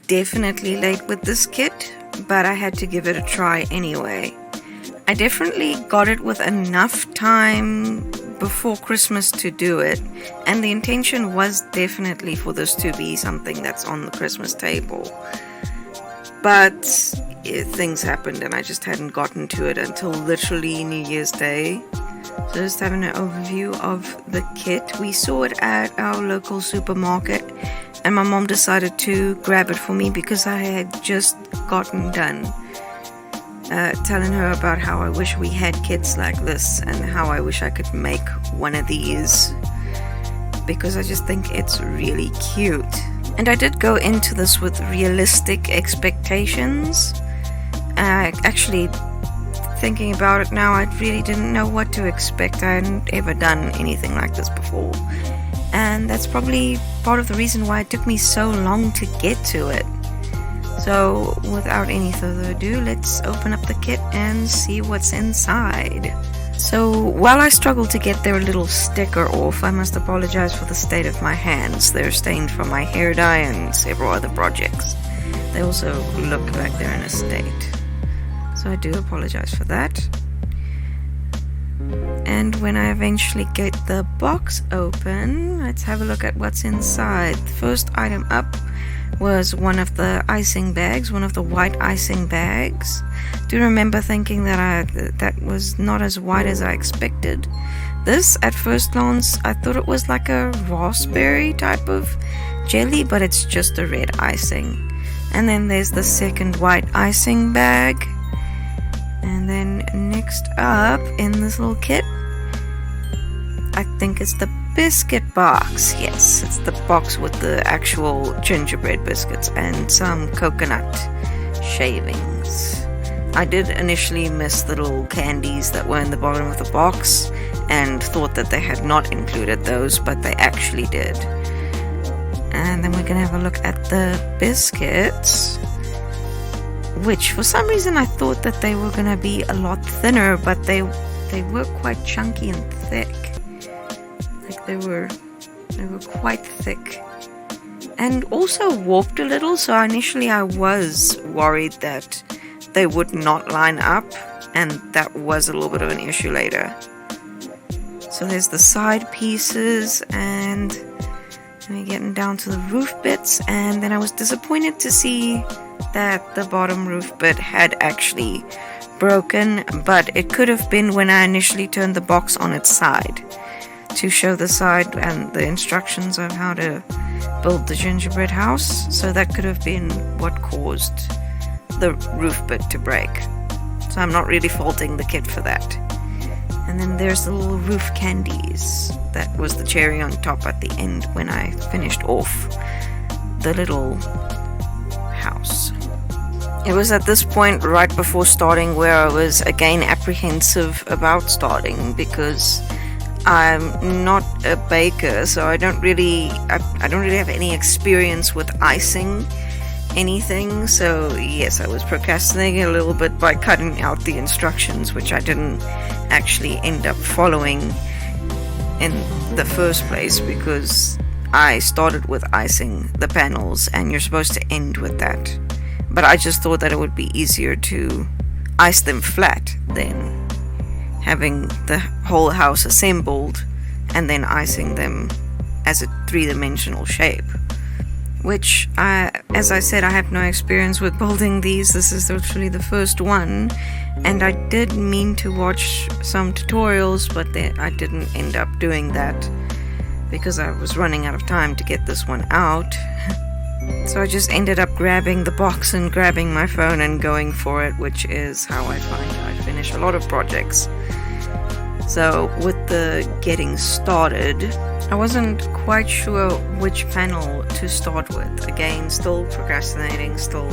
definitely late with this kit, but I had to give it a try anyway. I definitely got it with enough time before Christmas to do it, and the intention was definitely for this to be something that's on the Christmas table. But things happened and I just hadn't gotten to it until literally New Year's Day. So just having an overview of the kit. We saw it at our local supermarket and my mom decided to grab it for me because I had just gotten done telling her about how I wish we had kits like this and how I wish I could make one of these, because I just think it's really cute. And I did go into this with realistic expectations. Actually, thinking about it now, I really didn't know what to expect. I hadn't ever done anything like this before, and that's probably part of the reason why it took me so long to get to it. So without any further ado, let's open up the kit and see what's inside. So while I struggle to get their little sticker off, I must apologize for the state of my hands. They're stained from my hair dye and several other projects. They also look like they're in a state, so I do apologize for that. And when I eventually get the box open, let's have a look at what's inside. The first item up was one of the icing bags, one of the white icing bags. I do remember thinking that that was not as white as I expected. This, at first glance, I thought it was like a raspberry type of jelly, but it's just a red icing. And then there's the second white icing bag. And then next up in this little kit, I think it's the biscuit box. Yes, it's the box with the actual gingerbread biscuits and some coconut shavings. I did initially miss the little candies that were in the bottom of the box and thought that they had not included those, but they actually did. And then we're gonna have a look at the biscuits, which for some reason I thought that they were gonna be a lot thinner, but they were quite chunky and thick. Like they were quite thick and also warped a little, so initially I was worried that they would not line up, and that was a little bit of an issue later. So there's the side pieces, and we're getting down to the roof bits, and then I was disappointed to see that the bottom roof bit had actually broken, but it could have been when I initially turned the box on its side to show the side and the instructions of how to build the gingerbread house. So that could have been what caused the roof bit to break. So I'm not really faulting the kit for that. And then there's the little roof candies. That was the cherry on top at the end when I finished off the little house. It was at this point right before starting where I was again apprehensive about starting, because I'm not a baker, so I don't really have any experience with icing anything. So yes, I was procrastinating a little bit by cutting out the instructions, which I didn't actually end up following in the first place, because I started with icing the panels and you're supposed to end with that. But I just thought that it would be easier to ice them flat than having the whole house assembled and then icing them as a three-dimensional shape, which as I said, I have no experience with building these. This is literally the first one, and I did mean to watch some tutorials, but I didn't end up doing that because I was running out of time to get this one out. So I just ended up grabbing the box and grabbing my phone and going for it, which is how I find I finish a lot of projects. So with the getting started, I wasn't quite sure which panel to start with. Again, still procrastinating, still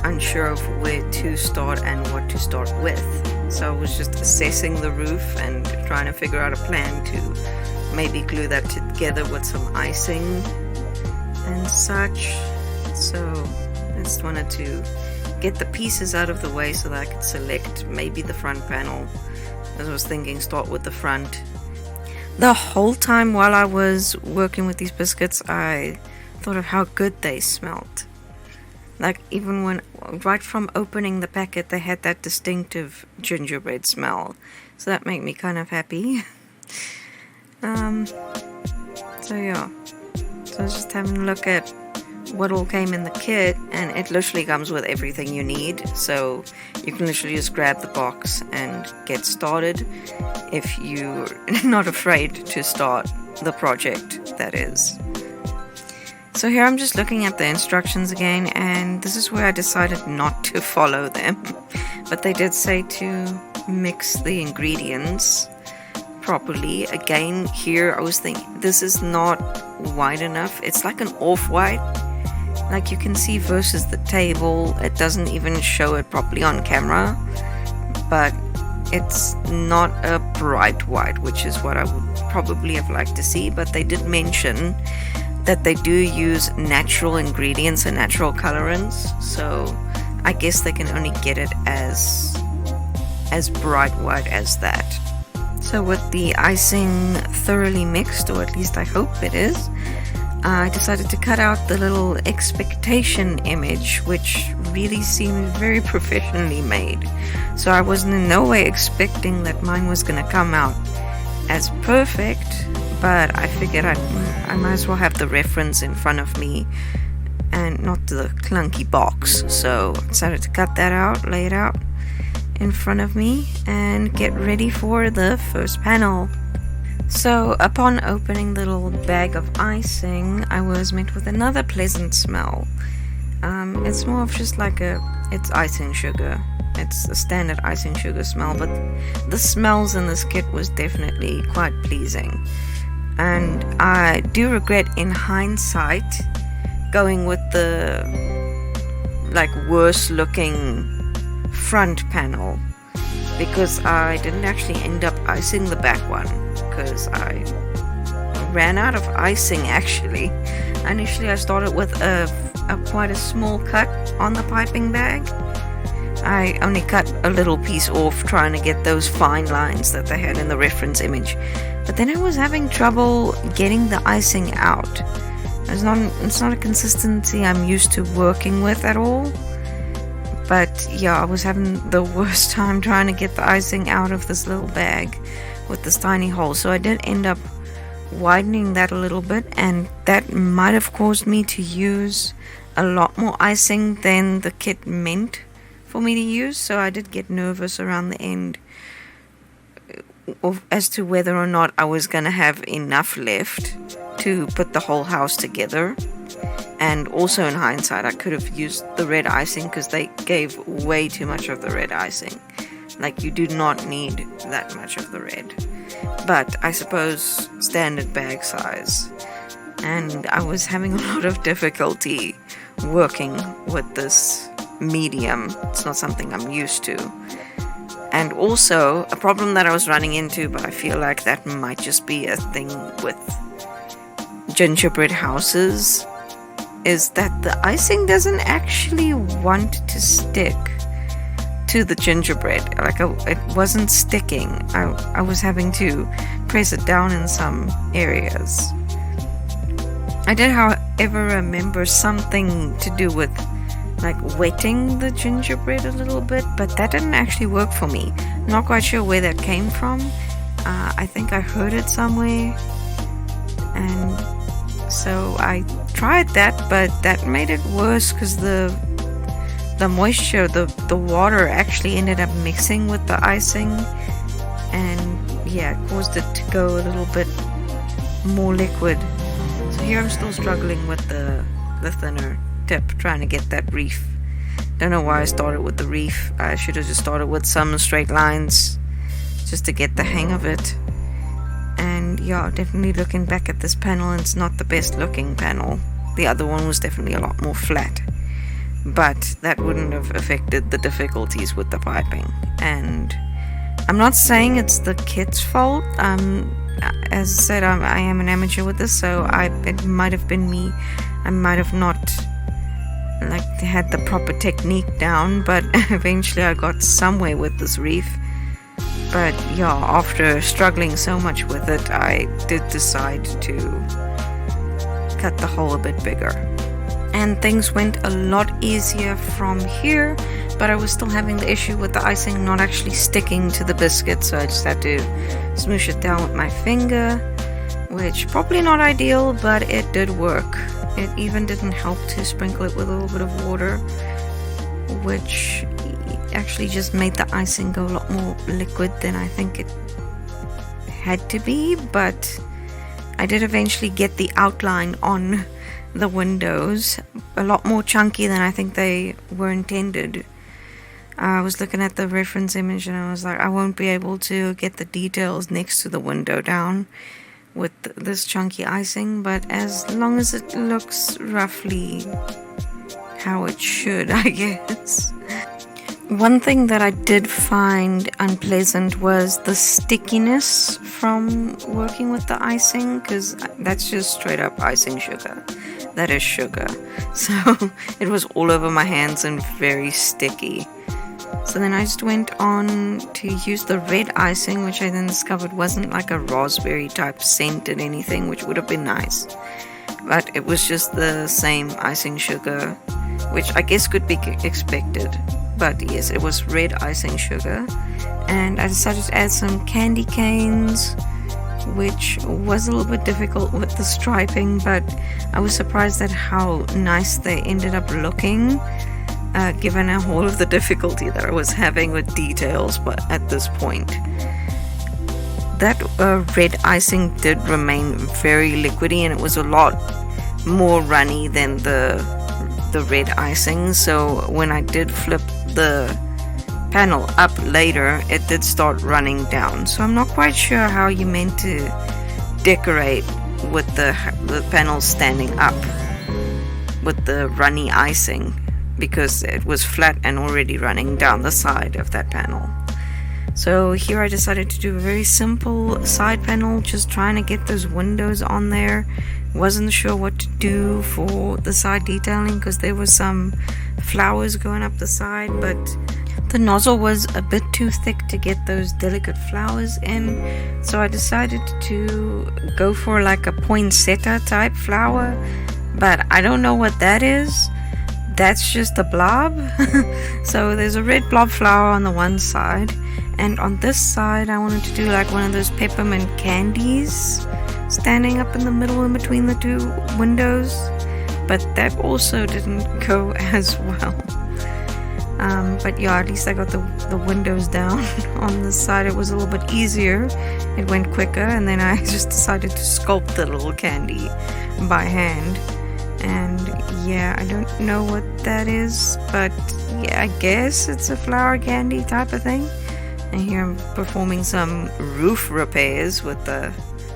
unsure of where to start and what to start with. So I was just assessing the roof and trying to figure out a plan to maybe glue that together with some icing and such. So I just wanted to get the pieces out of the way so that I could select maybe the front panel. As I was thinking, start with the front. The whole time while I was working with these biscuits, I thought of how good they smelled. Like, even when, right from opening the packet, they had that distinctive gingerbread smell. So that made me kind of happy. So yeah. So I was just having a look at what all came in the kit, and it literally comes with everything you need. So you can literally just grab the box and get started if you're not afraid to start the project, that is. So here I'm just looking at the instructions again, and this is where I decided not to follow them. But they did say to mix the ingredients properly. Again, here I was thinking this is not white enough. It's like an off-white, like you can see versus the table. It doesn't even show it properly on camera, but it's not a bright white, which is what I would probably have liked to see. But they did mention that they do use natural ingredients and natural colorants, so I guess they can only get it as bright white as that. So with the icing thoroughly mixed, or at least I hope it is, I decided to cut out the little expectation image, which really seemed very professionally made. So I was in no way expecting that mine was going to come out as perfect, but I figured I might as well have the reference in front of me and not the clunky box. So I decided to cut that out, lay it out in front of me, and get ready for the first panel. So upon opening the little bag of icing, I was met with another pleasant smell. It's more of just like it's icing sugar. It's a standard icing sugar smell, but the smells in this kit was definitely quite pleasing. And I do regret in hindsight going with the worse looking front panel, because I didn't actually end up icing the back one because I ran out of icing actually. Initially I started with quite a small cut on the piping bag. I only cut a little piece off trying to get those fine lines that they had in the reference image. But then I was having trouble getting the icing out. It's not a consistency I'm used to working with at all. But yeah, I was having the worst time trying to get the icing out of this little bag with this tiny hole. So I did end up widening that a little bit, and that might have caused me to use a lot more icing than the kit meant for me to use. So I did get nervous around the end as to whether or not I was going to have enough left to put the whole house together. And also in hindsight, I could have used the red icing because they gave way too much of the red icing. Like, you do not need that much of the red. But I suppose standard bag size. And I was having a lot of difficulty working with this medium. It's not something I'm used to. And also, a problem that I was running into, but I feel like that might just be a thing with gingerbread houses, is that the icing doesn't actually want to stick to the gingerbread. It wasn't sticking. I was having to press it down in some areas. I did, however, remember something to do with wetting the gingerbread a little bit, but that didn't actually work for me. I'm not quite sure where that came from. I think I heard it somewhere, and so I tried that, but that made it worse because the moisture, the water actually ended up mixing with the icing, and yeah, it caused it to go a little bit more liquid. So here I'm still struggling with the thinner tip, trying to get that reef. Don't know why I started with the reef. I should have just started with some straight lines just to get the hang of it. And yeah, definitely looking back at this panel, it's not the best looking panel. The other one was definitely a lot more flat, but that wouldn't have affected the difficulties with the piping. And I'm not saying it's the kit's fault. As I said, I am an amateur with this, so it might have been me. I might have not had the proper technique down, but eventually I got somewhere with this reef. But yeah, after struggling so much with it, I did decide to cut the hole a bit bigger. and things went a lot easier from here, but I was still having the issue with the icing not actually sticking to the biscuit, so I just had to smoosh it down with my finger, which probably not ideal, but it did work. It even didn't help to sprinkle it with a little bit of water, which actually just made the icing go a lot more liquid than I think it had to be, but I did eventually get the outline on the windows, a lot more chunky than I think they were intended. I was looking at the reference image and I was like, I won't be able to get the details next to the window down with this chunky icing, but as long as it looks roughly how it should, I guess. One thing that I did find unpleasant was the stickiness from working with the icing, because that's just straight up icing sugar. That is sugar. So it was all over my hands and very sticky. So then I just went on to use the red icing, which I then discovered wasn't like a raspberry type scented anything, which would have been nice. But it was just the same icing sugar, which I guess could be expected. But yes, it was red icing sugar. And I decided to add some candy canes, which was a little bit difficult with the striping, but I was surprised at how nice they ended up looking, given all of the difficulty that I was having with details. But at this point, that red icing did remain very liquidy, and it was a lot more runny than the red icing. So when I did flip the panel up later, it did start running down. So I'm not quite sure how you meant to decorate with the panel standing up with the runny icing, because it was flat and already running down the side of that panel. So here I decided to do a very simple side panel, just trying to get those windows on there. Wasn't sure what to do for the side detailing because there was some flowers going up the side, but the nozzle was a bit too thick to get those delicate flowers in, so I decided to go for like a poinsettia type flower, but I don't know what that is. That's just a blob. So there's a red blob flower on the one side, and on this side I wanted to do like one of those peppermint candies standing up in the middle in between the two windows, but that also didn't go as well. But yeah, at least I got the windows down. On this side it was a little bit easier, it went quicker, and then I just decided to sculpt the little candy by hand. And yeah, I don't know what that is, but yeah, I guess it's a flower candy type of thing. And here I'm performing some roof repairs with the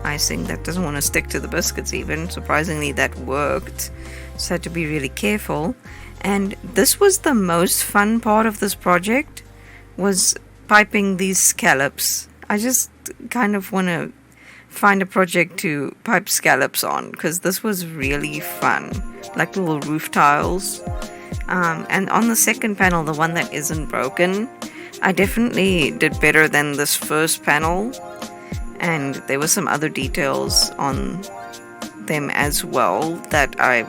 icing that doesn't want to stick to the biscuits even. Surprisingly, that worked. Just had to be really careful. And this was the most fun part of this project, was piping these scallops. I just kind of want to find a project to pipe scallops on, because this was really fun, like little roof tiles. And on the second panel, the one that isn't broken, I definitely did better than this first panel, and there were some other details on them as well that I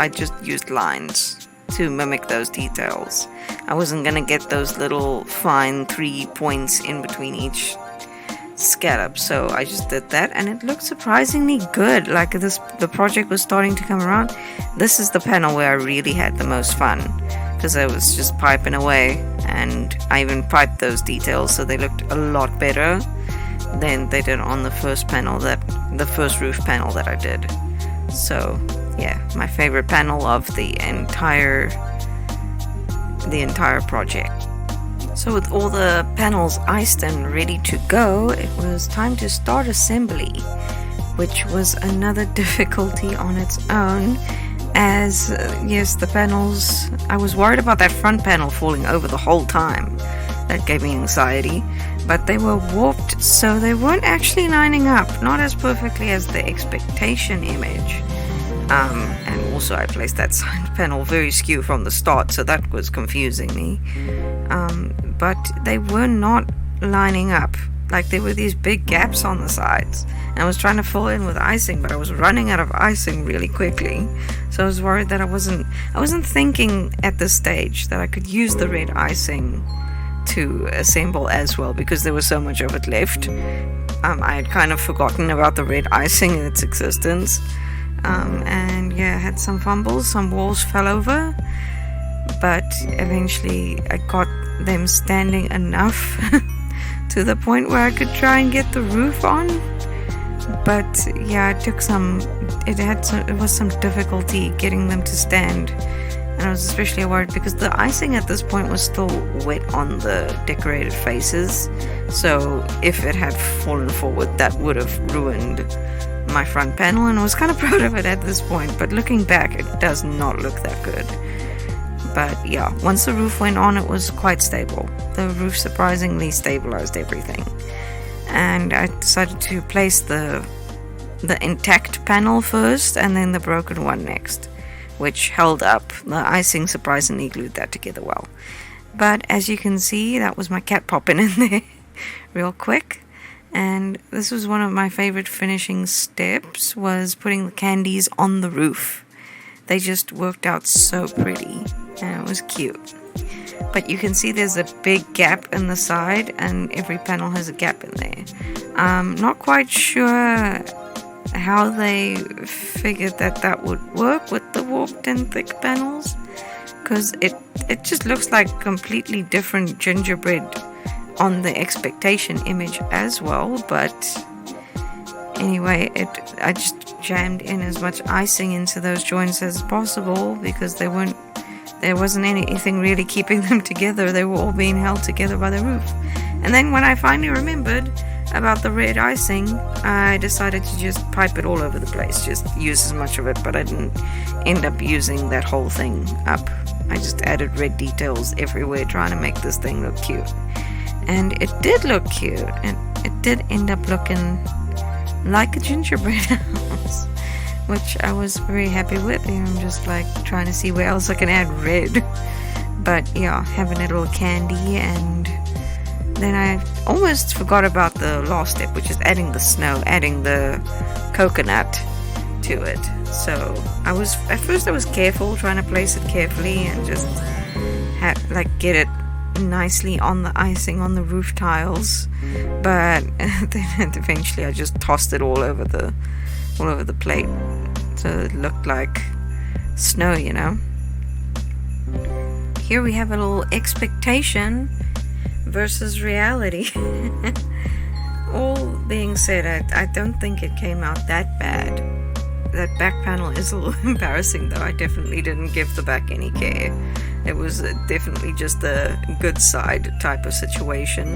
just used lines to mimic those details. I wasn't gonna get those little fine 3 points in between each scallop, so I just did that, and it looked surprisingly good. Like the project was starting to come around. This is the panel where I really had the most fun, because I was just piping away, and I even piped those details so they looked a lot better than they did on the first panel, the first roof panel that I did. So yeah, my favorite panel of the entire project. So with all the panels iced and ready to go, it was time to start assembly, which was another difficulty on its own, as yes, the panels, I was worried about that front panel falling over the whole time. That gave me anxiety, but they were warped, so they weren't actually lining up, not as perfectly as the expectation image. And also I placed that side panel very skew from the start, so that was confusing me. But they were not lining up. Like, there were these big gaps on the sides, and I was trying to fill in with icing, but I was running out of icing really quickly, So I was worried that I wasn't thinking at this stage that I could use the red icing to assemble as well, because there was so much of it left. I had kind of forgotten about the red icing and its existence. And yeah, I had some fumbles, some walls fell over, but eventually I got them standing enough to the point where I could try and get the roof on. But yeah, it was some difficulty getting them to stand. And I was especially worried because the icing at this point was still wet on the decorated faces. So if it had fallen forward, that would have ruined my front panel, and I was kind of proud of it at this point. But looking back, it does not look that good. But yeah, once the roof went on, it was quite stable. The roof surprisingly stabilized everything. And I decided to place the intact panel first and then the broken one next, which held up. The icing surprisingly glued that together well. But as you can see, that was my cat popping in there real quick. And this was one of my favorite finishing steps, was putting the candies on the roof. They just worked out so pretty and it was cute. But you can see there's a big gap in the side, and every panel has a gap in there. I'm not quite sure how they figured that would work with the warped and thick panels, because it just looks like completely different gingerbread on the expectation image as well. But anyway, I just jammed in as much icing into those joints as possible, because there wasn't anything really keeping them together. They were all being held together by the roof. And then when I finally remembered about the red icing, I decided to just pipe it all over the place, just use as much of it, but I didn't end up using that whole thing up. I just added red details everywhere, trying to make this thing look cute. And it did look cute, and it did end up looking like a gingerbread house, which I was very happy with. I'm just like trying to see where else I can add red. But yeah, having a little candy. And then I almost forgot about the last step, which is adding the snow, adding the coconut to it. So at first I was careful, trying to place it carefully and just get it nicely on the icing on the roof tiles. But then eventually I just tossed it all over the plate, so it looked like snow, you know. Here we have a little expectation versus reality. All being said, I don't think it came out that bad. That back panel is a little embarrassing though. I definitely didn't give the back any care. It was definitely just a good side type of situation.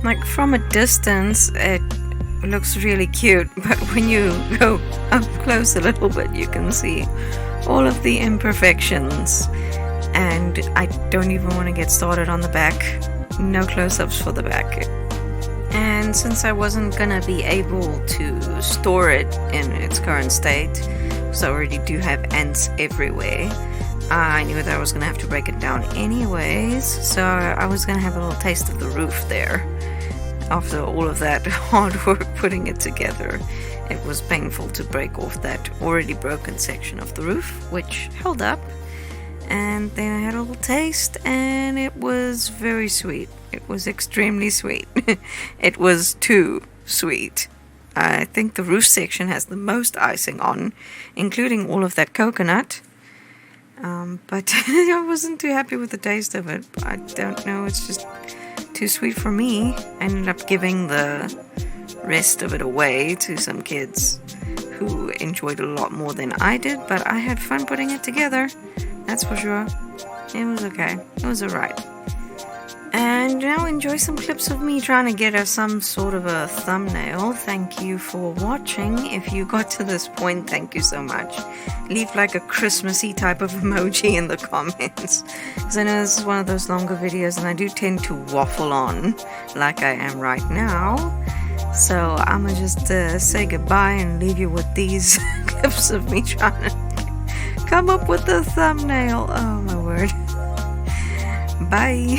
Like from a distance, it looks really cute, but when you go up close a little bit, you can see all of the imperfections. And I don't even want to get started on the back. No close-ups for the back. And since I wasn't gonna be able to store it in its current state, because I already do have ants everywhere, I knew that I was gonna have to break it down anyways, so I was gonna have a little taste of the roof there. After all of that hard work putting it together, it was painful to break off that already broken section of the roof, which held up. And then I had a little taste, and it was very sweet. It was extremely sweet. It was too sweet. I think the roof section has the most icing on, including all of that coconut. But I wasn't too happy with the taste of it. I don't know, it's just too sweet for me. I ended up giving the rest of it away to some kids who enjoyed it a lot more than I did, but I had fun putting it together. That's for sure. It was okay. It was alright. And now enjoy some clips of me trying to get some sort of a thumbnail. Thank you for watching. If you got to this point, thank you so much. Leave like a Christmassy type of emoji in the comments, because I know this is one of those longer videos and I do tend to waffle on like I am right now. So I'm gonna just say goodbye and leave you with these clips of me trying to come up with a thumbnail. Oh my word. Bye.